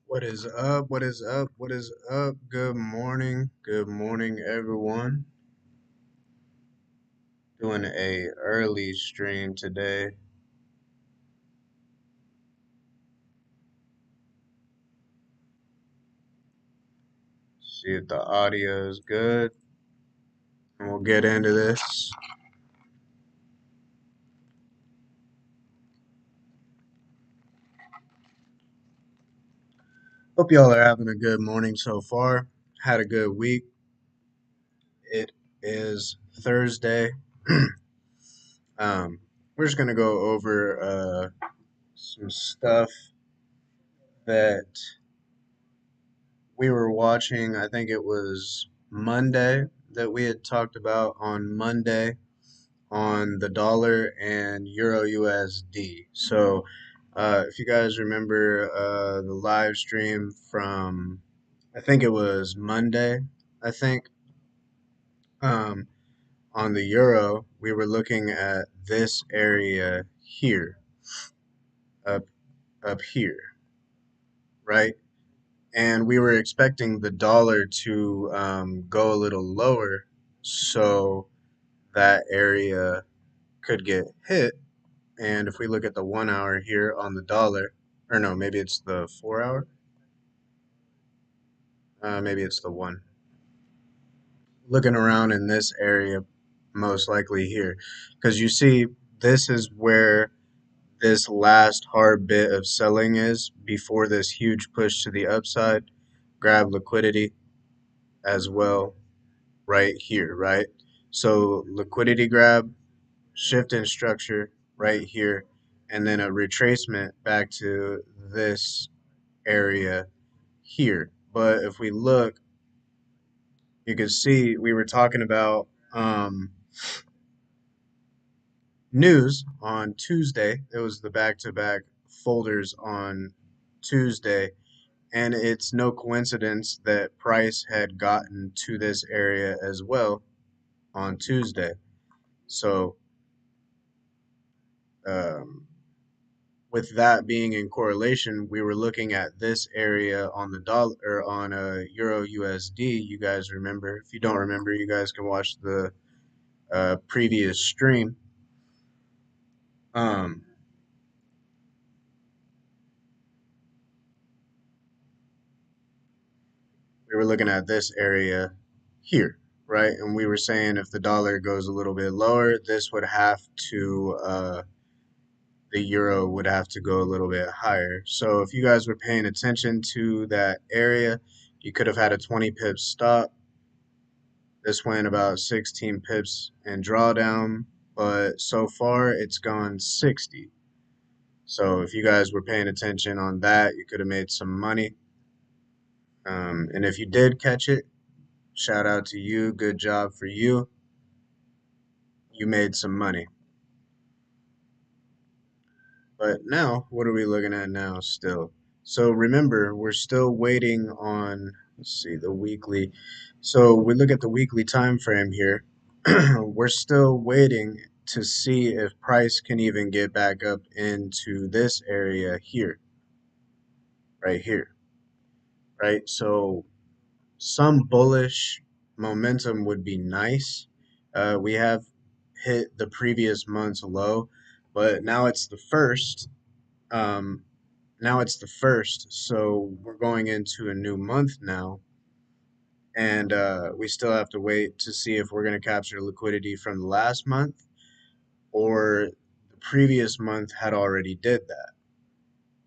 What is up? What is up? What is up? Good morning. Good morning, everyone. Doing a early stream today. See if the audio is good, and we'll get into this. Hope y'all are having a good morning so far. Had a good week. It is Thursday. um, we're just gonna go over some stuff that we were watching. I think it was Monday that we had talked about on Monday on the dollar and Euro USD. So, if you guys remember the live stream from, I think it was Monday, I think, um, on the Euro, we were looking at this area here, up up here, right? And we were expecting the dollar to go a little lower, so that area could get hit. And if we look at the 1 hour here on the dollar, or no, maybe it's the 4 hour, maybe it's the one. Looking around in this area, most likely here, because you see, this is where this last hard bit of selling is before this huge push to the upside. Grab liquidity as well right here, right? So liquidity grab, shift in structure right here, and then a retracement back to this area here. But if we look, you can see we were talking about news on Tuesday. It was the back-to-back folders on Tuesday, and it's no coincidence that price had gotten to this area as well on Tuesday. So, um, with that being in correlation, we were looking at this area on the dollar or on a Euro USD. You guys remember? If you don't remember, you guys can watch the previous stream. Um, we were looking at this area here, right? And we were saying if the dollar goes a little bit lower, this would have to the euro would have to go a little bit higher. So if you guys were paying attention to that area, you could have had a 20 pip stop. This went about 16 pips in drawdown, but so far it's gone 60. So if you guys were paying attention on that, you could have made some money. And if you did catch it, shout out to you. Good job for you. You made some money. But now, what are we looking at now still? So remember, we're still waiting on, let's see, the weekly. So we look at the weekly time frame here. We're still waiting to see if price can even get back up into this area here, right here, right? So some bullish momentum would be nice. We have hit the previous month's low, but now it's the first. Um, Now it's the first, so we're going into a new month now, and we still have to wait to see if we're going to capture liquidity from the last month or the previous month had already did that.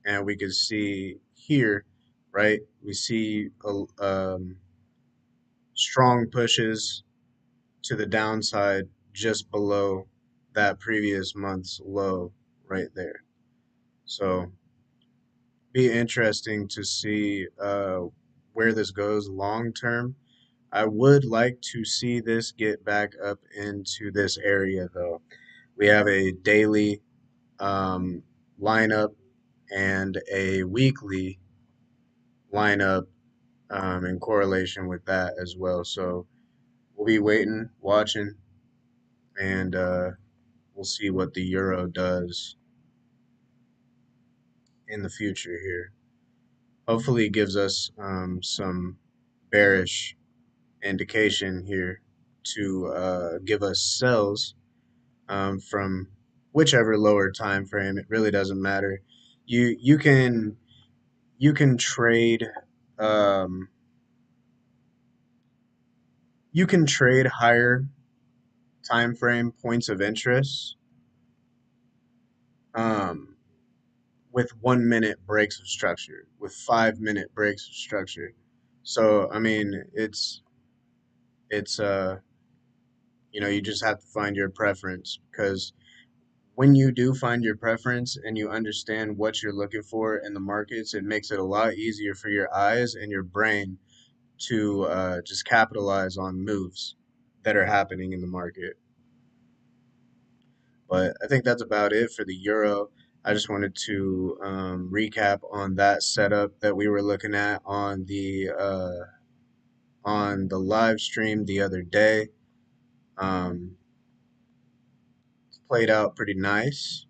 And we can see here, right? We see strong pushes to the downside just below that previous month's low right there. So be interesting to see where this goes long term. I would like to see this get back up into this area though. We have a daily um, lineup and a weekly lineup in correlation with that as well. So we'll be waiting, watching, and we'll see what the euro does in the future here. hopefully it gives us some bearish indication here to give us sells from whichever lower time frame. It really doesn't matter. You can trade um, you can trade higher time frame points of interest um, with 1 minute breaks of structure, with 5 minute breaks of structure. So I mean, it's you just have to find your preference because when you do find your preference and you understand what you're looking for in the markets, it makes it a lot easier for your eyes and your brain to just capitalize on moves that are happening in the market. But I think that's about it for the euro. I just wanted to recap on that setup that we were looking at on the live stream the other day. Um, Played out pretty nice.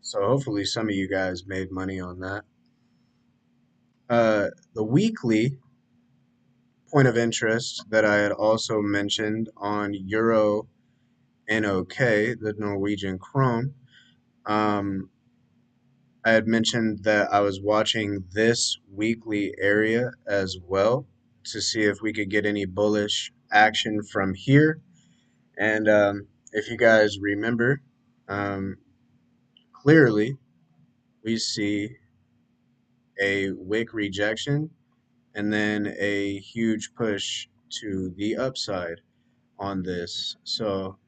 So hopefully some of you guys made money on that. The weekly point of interest that I had also mentioned on Euro NOK, the Norwegian krone. Um, I had mentioned that I was watching this weekly area as well to see if we could get any bullish action from here. And if you guys remember, um, clearly we see a wick rejection and then a huge push to the upside on this. So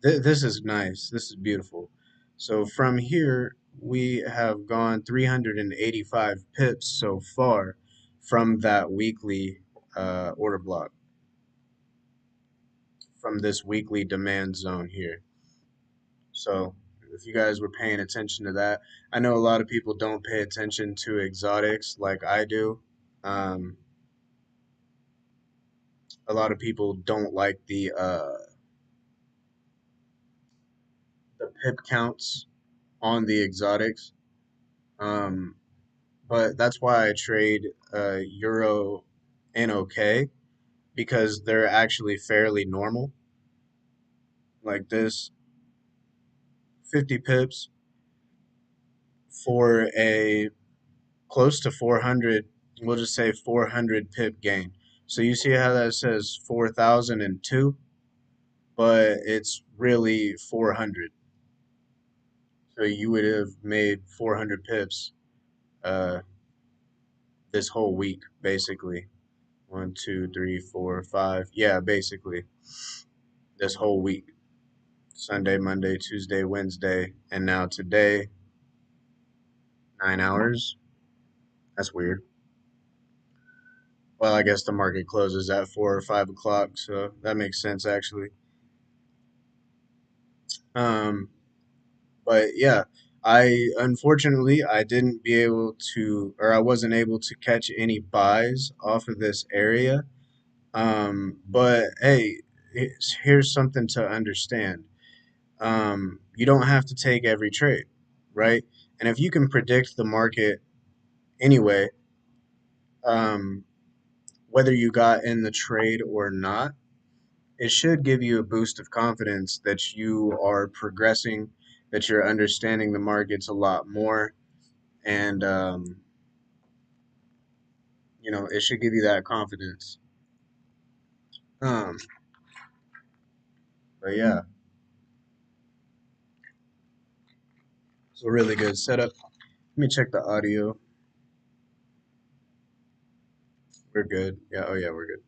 this is nice. This is beautiful. So from here, we have gone 385 pips so far from that weekly order block, from this weekly demand zone here. So if you guys were paying attention to that, I know a lot of people don't pay attention to exotics like I do. Um, a lot of people don't like the pip counts on the exotics. Um, but that's why I trade Euro NOK because they're actually fairly normal. Like this, 50 pips for a close to 400, we'll just say 400 pip gain. So you see how that says 4002, but it's really 400. So you would have made 400 pips uh, this whole week, basically. One, two, three, four, five. Yeah, basically this whole week. Sunday, Monday, Tuesday, Wednesday, and now today, 9 hours. That's weird. Well, I guess the market closes at 4 or 5 o'clock, so that makes sense actually. Um, but yeah, I unfortunately I didn't be able to, or I wasn't able to catch any buys off of this area. But hey, here's something to understand. You don't have to take every trade, right? And if you can predict the market anyway, um, whether you got in the trade or not, it should give you a boost of confidence that you are progressing, that you're understanding the markets a lot more, and it should give you that confidence. Um, but yeah, it's a really good setup. Let me check the audio. We're good. Yeah. Oh yeah, we're good.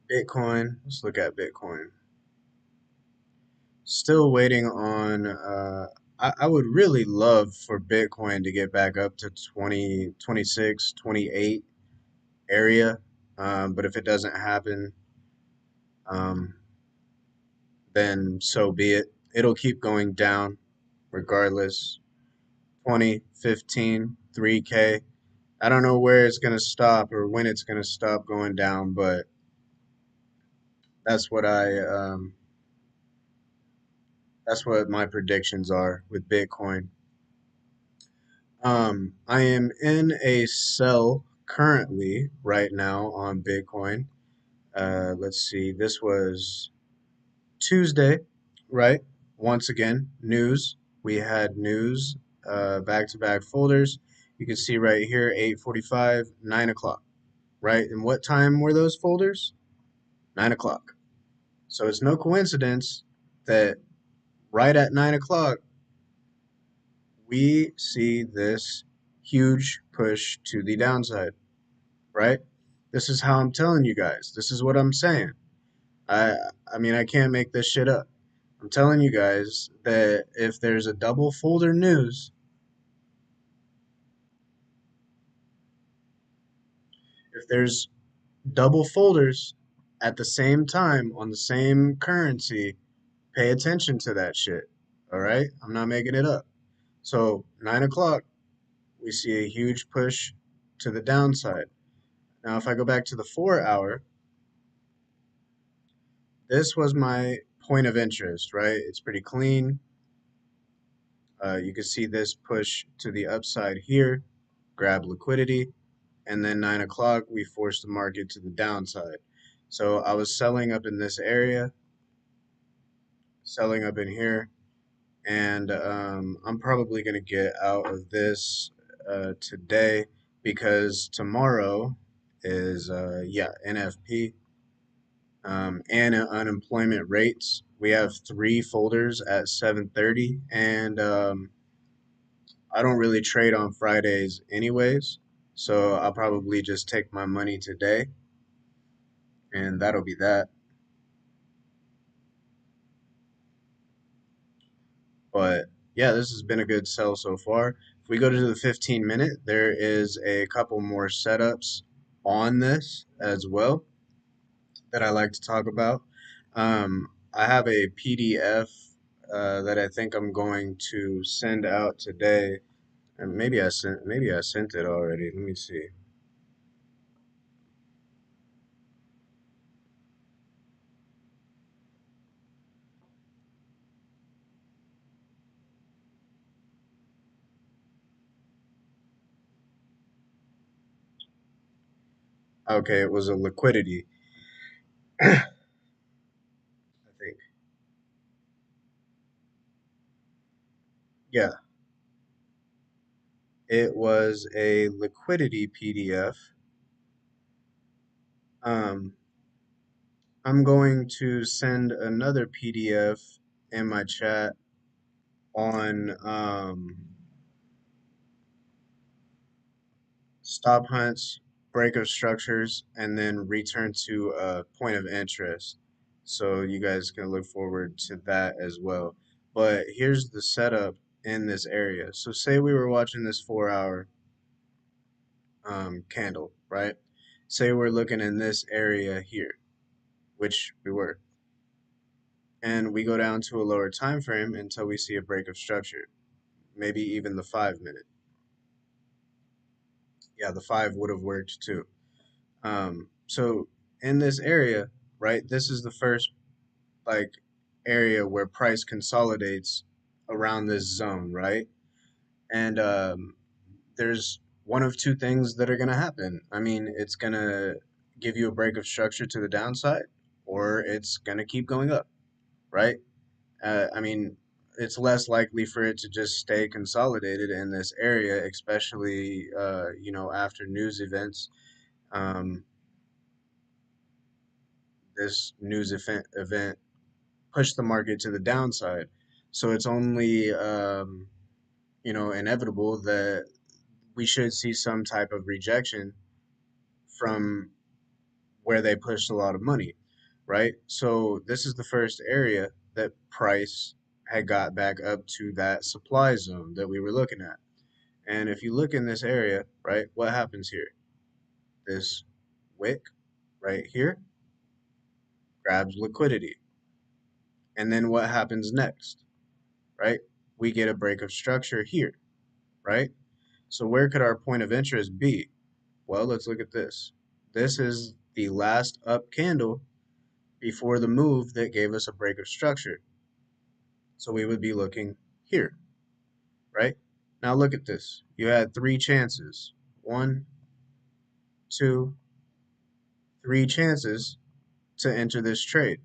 Bitcoin. Let's look at Bitcoin. Still waiting on. I would really love for Bitcoin to get back up to 20, 26, 28 area. But if it doesn't happen, um, then so be it. It'll keep going down regardless. 20, 15, 3K. I don't know where it's going to stop or when it's going to stop going down, but that's what I That's what my predictions are with Bitcoin. I am in a sell currently right now on Bitcoin. Let's see, this was Tuesday, right? Once again, news. We had news, back-to-back folders. You can see right here, 8:45, 9 o'clock, right? And what time were those folders? 9 o'clock. So it's no coincidence that right at 9 o'clock, we see this huge push to the downside, right? This is how I'm telling you guys. This is what I'm saying. I I mean, I can't make this shit up. I'm telling you guys that if there's a double folder news, if there's double folders at the same time on the same currency, pay attention to that shit. All right? I'm not making it up. So, 9 o'clock, we see a huge push to the downside. Now, if I go back to the 4 hour, this was my point of interest, right? It's pretty clean. You can see this push to the upside here, grab liquidity, and then 9 o'clock, we forced the market to the downside. So I was selling up in this area, selling up in here, and I'm probably going to get out of this today because tomorrow is, yeah, NFP and unemployment rates. We have three folders at 7:30, and I don't really trade on Fridays anyways, so I'll probably just take my money today, and that'll be that. But yeah, this has been a good sell so far. If we go to the 15 minute, there is a couple more setups on this as well that I like to talk about. I have a PDF that I think I'm going to send out today, and maybe I sent it already. Let me see. Okay, it was a liquidity, I think. Yeah, it was a liquidity PDF. Um, I'm going to send another PDF in my chat on stop hunts, breakup structures, and then return to a point of interest. So you guys can look forward to that as well. But here's the setup in this area. So say we were watching this 4 hour candle, right? Say we're looking in this area here, which we were, and we go down to a lower time frame until we see a break of structure, maybe even the 5 minute. Yeah, the five would have worked too. So in this area, right, this is the first like area where price consolidates around this zone, right? And there's one of two things that are going to happen. I mean, it's going to give you a break of structure to the downside, or it's going to keep going up, right? I mean, it's less likely for it to just stay consolidated in this area, especially after news events. Um, this news event pushed the market to the downside, so it's only inevitable that we should see some type of rejection from where they pushed a lot of money, right? So this is the first area that price had got back up to that supply zone that we were looking at. And if you look in this area, right, what happens here? This wick right here grabs liquidity. And then what happens next, right? We get a break of structure here, right? So where could our point of interest be? Well, let's look at this. This is the last up candle before the move that gave us a break of structure. So we would be looking here, right? Now look at this. You had three chances. One, two, three chances to enter this trade.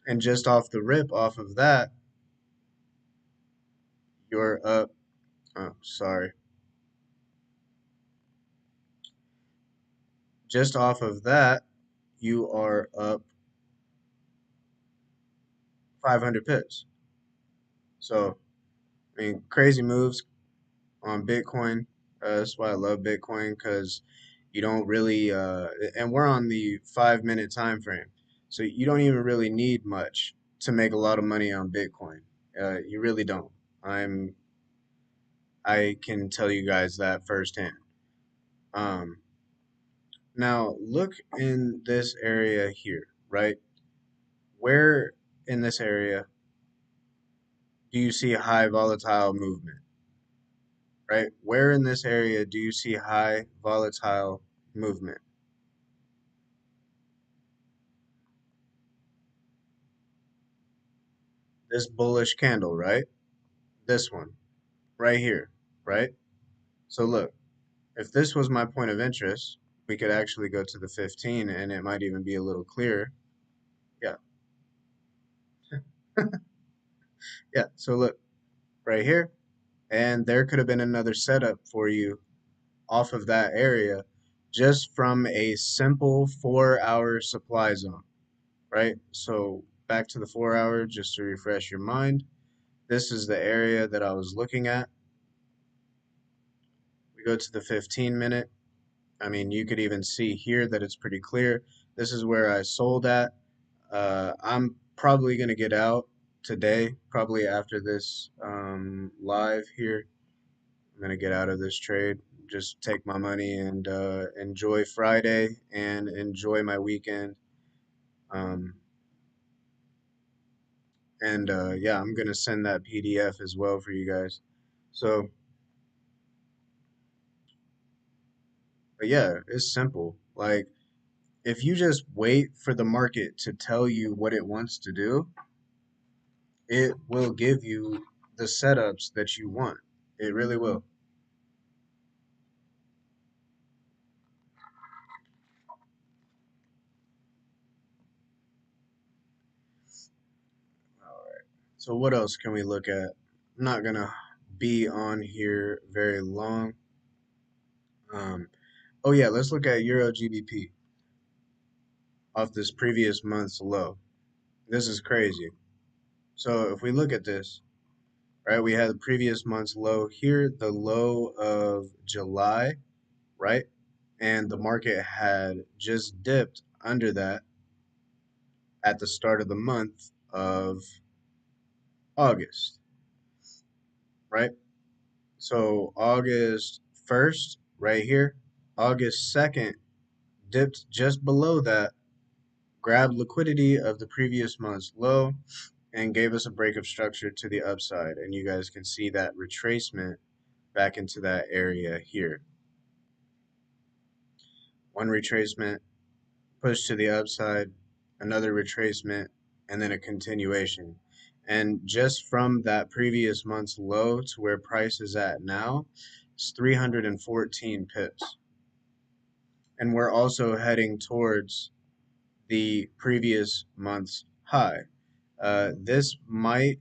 And just off the rip, off of that, you're up. Oh, sorry. Just off of that, you are up 500 pips. So, I mean, crazy moves on Bitcoin. That's why I love Bitcoin because you don't really, and we're on the 5 minute time frame. So you don't even really need much to make a lot of money on Bitcoin. You really don't. I'm, I can tell you guys that firsthand. Um, Now look in this area here, right? Where in this area do you see high volatile movement, right? Where in this area do you see high volatile movement? This bullish candle, right? This one, right here, right? So look, if this was my point of interest, we could actually go to the 15 and it might even be a little clearer. Yeah, yeah. So look, right here, and there could have been another setup for you off of that area just from a simple 4 hour supply zone, right? So back to the 4 hour, just to refresh your mind. This is the area that I was looking at. We go to the 15 minute. I mean, you could even see here that it's pretty clear. This is where I sold at. I'm probably going to get out today, probably after this live here. I'm gonna get out of this trade, just take my money and enjoy Friday and enjoy my weekend. Um, and yeah, I'm gonna send that PDF as well for you guys. So, but yeah, it's simple. Like, if you just wait for the market to tell you what it wants to do, it will give you the setups that you want. It really will. All right. So, what else can we look at? I'm not gonna be on here very long. Um, Oh yeah, let's look at Euro GBP off this previous month's low. This is crazy. So if we look at this, right, we had the previous month's low here, the low of July, right? And the market had just dipped under that at the start of the month of August, right? So August 1st, right here, August 2nd dipped just below that, grabbed liquidity of the previous month's low, and gave us a break of structure to the upside. And you guys can see that retracement back into that area here. One retracement, push to the upside, another retracement, and then a continuation. And just from that previous month's low to where price is at now, it's 314 pips. And we're also heading towards the previous month's high. This might,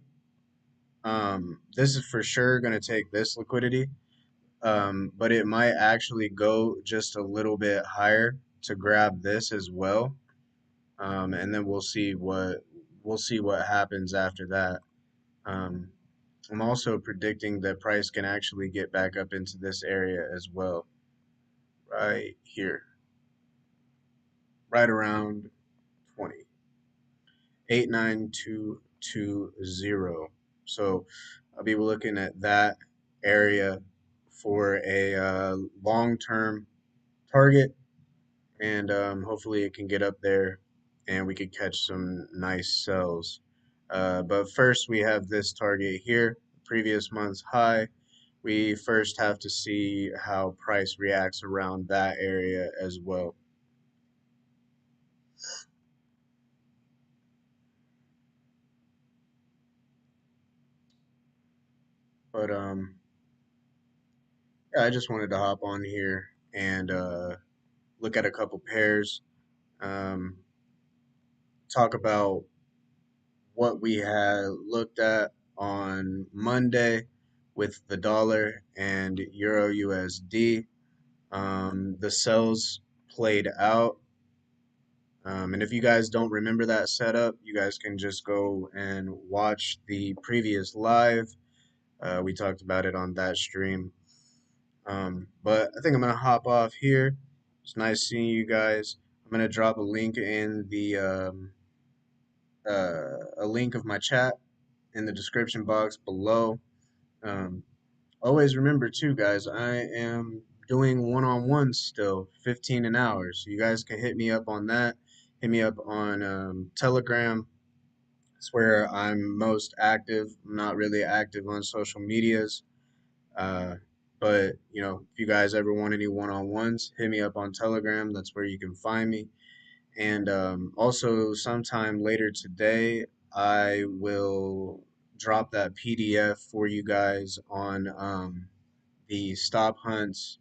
this is for sure going to take this liquidity, but it might actually go just a little bit higher to grab this as well, and then we'll see what happens after that. Um, I'm also predicting that price can actually get back up into this area as well, right here, right around 20, 89220. So I'll be looking at that area for a long-term target, and hopefully it can get up there and we could catch some nice sells. But first, we have this target here, previous month's high. We first have to see how price reacts around that area as well. But yeah, I just wanted to hop on here and look at a couple pairs, um, talk about what we had looked at on Monday with the dollar and Euro USD. The sells played out. And if you guys don't remember that setup, you guys can just go and watch the previous live. We talked about it on that stream. But I think I'm gonna hop off here. It's nice seeing you guys. I'm gonna drop a link in the a link of my chat in the description box below. Um, Always remember too, guys, I am doing one-on-ones still, 15 an hour. So you guys can hit me up on that. Hit me up on Telegram. It's where I'm most active. I'm not really active on social medias. Uh, but if you guys ever want any one-on-ones, hit me up on Telegram. That's where you can find me. And also, sometime later today, I will drop that PDF for you guys on the stop hunts,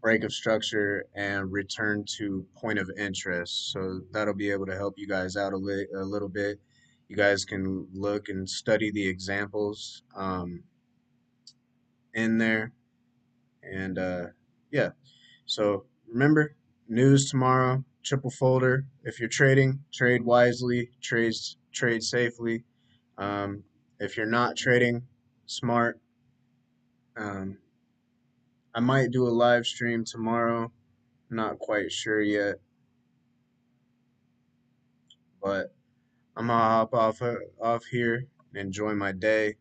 break of structure, and return to point of interest. So that'll be able to help you guys out a little bit. You guys can look and study the examples in there. And yeah, so remember, news tomorrow, triple folder. If you're trading, trade wisely, trade safely. Um, if you're not trading, smart. Um, I might do a live stream tomorrow. Not quite sure yet, but I'm gonna hop off here and enjoy my day.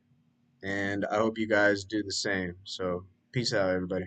And I hope you guys do the same. So peace out, everybody.